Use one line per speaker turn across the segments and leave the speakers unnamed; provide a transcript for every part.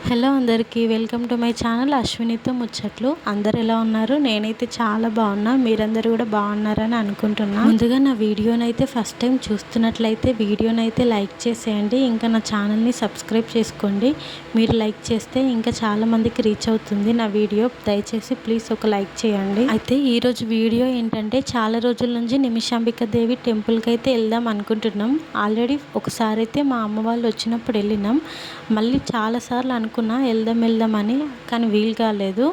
Hello అందరికీ welcome to my channel అశ్వినితో ముచ్చట్లు. అందరు ఎలా ఉన్నారు? నేనైతే చాలా బాగున్నా. మీరందరూ కూడా బాగున్నారని అనుకుంటున్నా. ముందుగా నా వీడియోనైతే ఫస్ట్ టైం చూస్తున్నట్లయితే వీడియోనైతే లైక్ చేసేయండి. ఇంకా నా ఛానల్ని సబ్స్క్రైబ్ చేసుకోండి. మీరు లైక్ చేస్తే ఇంకా చాలా మందికి రీచ్ అవుతుంది నా వీడియో. దయచేసి ప్లీజ్ ఒక లైక్ చేయండి. అయితే ఈరోజు వీడియో ఏంటంటే, చాలా రోజుల నుంచి నిమిషాంబిక దేవి టెంపుల్కి అయితే వెళ్దాం అనుకుంటున్నాం. ఆల్రెడీ ఒకసారి అయితే మా అమ్మ వాళ్ళు వచ్చినప్పుడు వెళ్ళినాం. మళ్ళీ చాలాసార్లు వెళ్దామని, కానీ వీలు కాలేదు.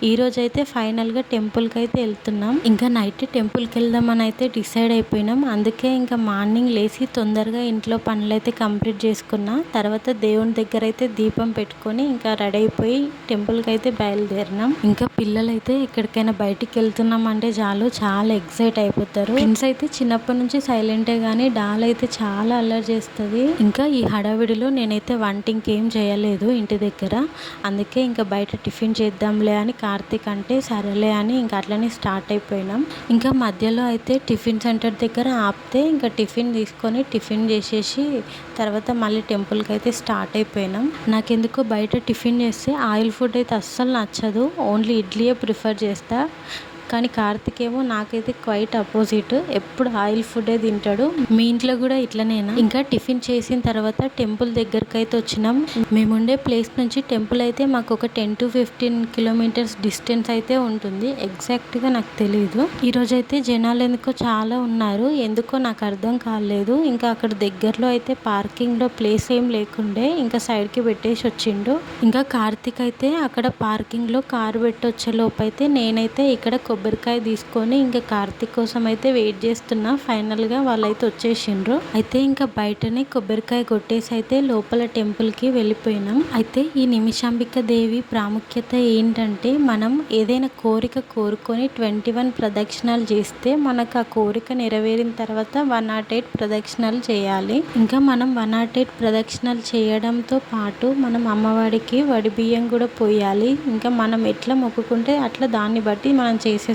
ఈరోజైతే ఫైనల్గా టెంపుల్కి అయితే వెళ్తున్నాం. ఇంకా నైట్ టెంపుల్కి వెళ్దామని అయితే డిసైడ్ అయిపోయినాం. అందుకే ఇంకా మార్నింగ్ లేచి తొందరగా ఇంట్లో పనులు అయితే కంప్లీట్ చేసుకున్నా. తర్వాత దేవుని దగ్గర అయితే దీపం పెట్టుకొని ఇంకా రెడీ అయిపోయి టెంపుల్కి అయితే బయలుదేరినాం. ఇంకా పిల్లలు అయితే ఎక్కడికైనా బయటికి వెళ్తున్నాం అంటే చాలా ఎక్సైట్ అయిపోతారు. ఫ్రెండ్స్ అయితే చిన్నప్పటి నుంచి సైలెంటే కానీ డాల్ అయితే చాలా అల్లరి చేస్తుంది. ఇంకా ఈ హడావిడిలో నేనైతే వంట ఇంకేం చేయలేదు ఇంటి దగ్గర. అందుకే ఇంకా బయట టిఫిన్ చేద్దాంలే అని కార్తీక్ అంటే సరేలే అని ఇంకా అట్లనే స్టార్ట్ అయిపోయినాం. ఇంకా మధ్యలో అయితే టిఫిన్ సెంటర్ దగ్గర ఆపితే ఇంకా టిఫిన్ తీసుకొని టిఫిన్ చేసేసి తర్వాత మళ్ళీ టెంపుల్కి అయితే స్టార్ట్ అయిపోయినాం. నాకెందుకో బయట టిఫిన్ చేస్తే ఆయిల్ ఫుడ్ అయితే అస్సలు నచ్చదు. ఓన్లీ ఇడ్లీయే ప్రిఫర్ చేస్తా. కానీ కార్తిక్ ఏమో నాకైతే క్వైట్ అపోజిట్. ఎప్పుడు ఆయిల్ ఫుడే తింటాడు. మీ ఇంట్లో కూడా ఇట్లనేనా? ఇంకా టిఫిన్ చేసిన తర్వాత టెంపుల్ దగ్గరికి అయితే వచ్చినాం. మేముండే ప్లేస్ నుంచి టెంపుల్ అయితే మాకు ఒక 10 to 15 కిలోమీటర్స్ డిస్టెన్స్ అయితే ఉంటుంది. ఎగ్జాక్ట్గా నాకు తెలియదు. ఈరోజు అయితే జనాలు ఎందుకో చాలా ఉన్నారు. ఎందుకో నాకు అర్థం కాలేదు. ఇంకా అక్కడ దగ్గరలో అయితే పార్కింగ్లో ప్లేస్ ఏం లేకుండే ఇంకా సైడ్కి పెట్టేసి వచ్చిండు. ఇంకా కార్తిక్ అయితే అక్కడ పార్కింగ్లో కారు పెట్టి వచ్చే లోపు అయితే నేనైతే ఇక్కడ కొబ్బరికాయ తీసుకొని ఇంకా కార్తీక్ కోసం అయితే వెయిట్ చేస్తున్నా. ఫైనల్గా వాళ్ళైతే వచ్చేసిండ్రు. అయితే ఇంకా బయటనే కొబ్బరికాయ కొట్టేసి అయితే లోపల టెంపుల్కి వెళ్ళిపోయినాం. అయితే ఈ నిమిషాంబిక దేవి ప్రాముఖ్యత ఏంటంటే, మనం ఏదైనా కోరిక కోరుకొని 21 ప్రదక్షిణాలు చేస్తే మనకు ఆ కోరిక నెరవేరిన తర్వాత 108 ప్రదక్షిణాలు చేయాలి. ఇంకా మనం 108 ప్రదక్షిణాలు చేయడంతో పాటు మనం అమ్మవారికి వడి బియ్యం కూడా పోయాలి. ఇంకా మనం ఎట్లా మొక్కుకుంటే అట్లా దాన్ని బట్టి మనం చేసేసుకోవచ్చు.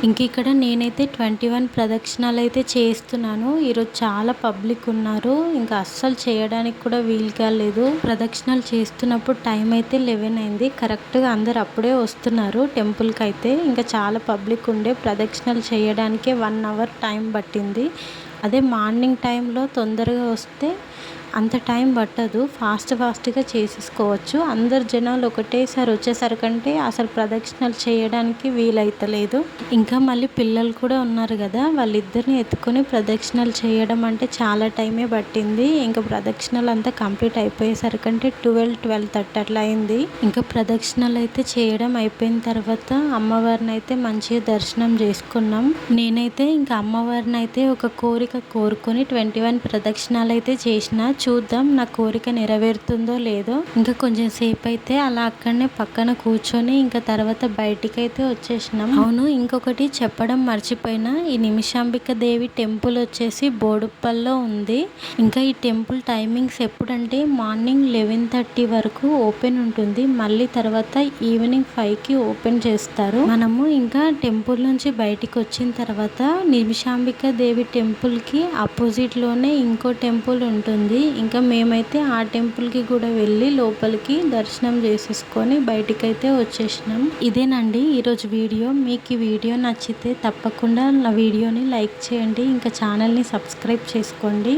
ఇంక ఇక్కడ నేనైతే 21 ప్రదక్షిణాలు అయితే చేస్తున్నాను. ఈరోజు చాలా పబ్లిక్ ఉన్నారు. ఇంకా అస్సలు చేయడానికి కూడా వీలు కాలేదు. ప్రదక్షిణాలు చేస్తున్నప్పుడు టైం అయితే 11 అయింది. కరెక్ట్గా అందరు అప్పుడే వస్తున్నారు టెంపుల్కి అయితే. ఇంకా చాలా పబ్లిక్ ఉండే ప్రదక్షిణాలు చేయడానికే 1 hour టైం పట్టింది. అదే మార్నింగ్ టైంలో తొందరగా వస్తే అంత టైం పట్టదు. ఫాస్ట్గా చేసేసుకోవచ్చు. అందరు జనాలు ఒకటేసారి వచ్చేసరికంటే అసలు ప్రదక్షిణలు చేయడానికి వీలైతలేదు. ఇంకా మళ్ళీ పిల్లలు కూడా ఉన్నారు కదా, వాళ్ళిద్దరిని ఎత్తుకొని ప్రదక్షిణలు చేయడం అంటే చాలా టైమే పట్టింది. ఇంకా ప్రదక్షిణలు అంతా కంప్లీట్ అయిపోయేసరికంటే 12-12:30 అట్లా అయింది. ఇంకా ప్రదక్షిణలు అయితే చేయడం అయిపోయిన తర్వాత అమ్మవారిని అయితే మంచిగా దర్శనం చేసుకున్నాం. నేనైతే ఇంకా అమ్మవారిని అయితే ఒక కోరిక కోరుకొని 21 ప్రదక్షిణాలు అయితే చేసిన. చూద్దాం నా కోరిక నెరవేరుతుందో లేదో. ఇంకా కొంచెం సేపు అయితే అలా అక్కడనే పక్కన కూర్చొని ఇంకా తర్వాత బయటికి అయితే వచ్చేసినాం. అవును, ఇంకొకటి చెప్పడం మర్చిపోయినా, ఈ నిమిషాంబిక దేవి టెంపుల్ వచ్చేసి బోడుప్పల్లో ఉంది. ఇంకా ఈ టెంపుల్ టైమింగ్స్ ఎప్పుడంటే మార్నింగ్ 11:30 వరకు ఓపెన్ ఉంటుంది. మళ్ళీ తర్వాత ఈవినింగ్ 5కి ఓపెన్ చేస్తారు. మనము ఇంకా టెంపుల్ నుంచి బయటికి వచ్చిన తర్వాత నిమిషాంబిక దేవి టెంపుల్కి ఆపోజిట్లోనే ఇంకో టెంపుల్ ఉంటుంది. ఇంకా మేమైతే ఆ టెంపుల్కి కూడా వెళ్ళి లోపలికి దర్శనం చేసేసుకొని బయటికైతే వచ్చేసినాం. ఇదేనండి ఈరోజు వీడియో. మీకు ఈ వీడియో నచ్చితే తప్పకుండా నా వీడియోని లైక్ చేయండి. ఇంకా ఛానల్ని సబ్స్క్రైబ్ చేసుకోండి.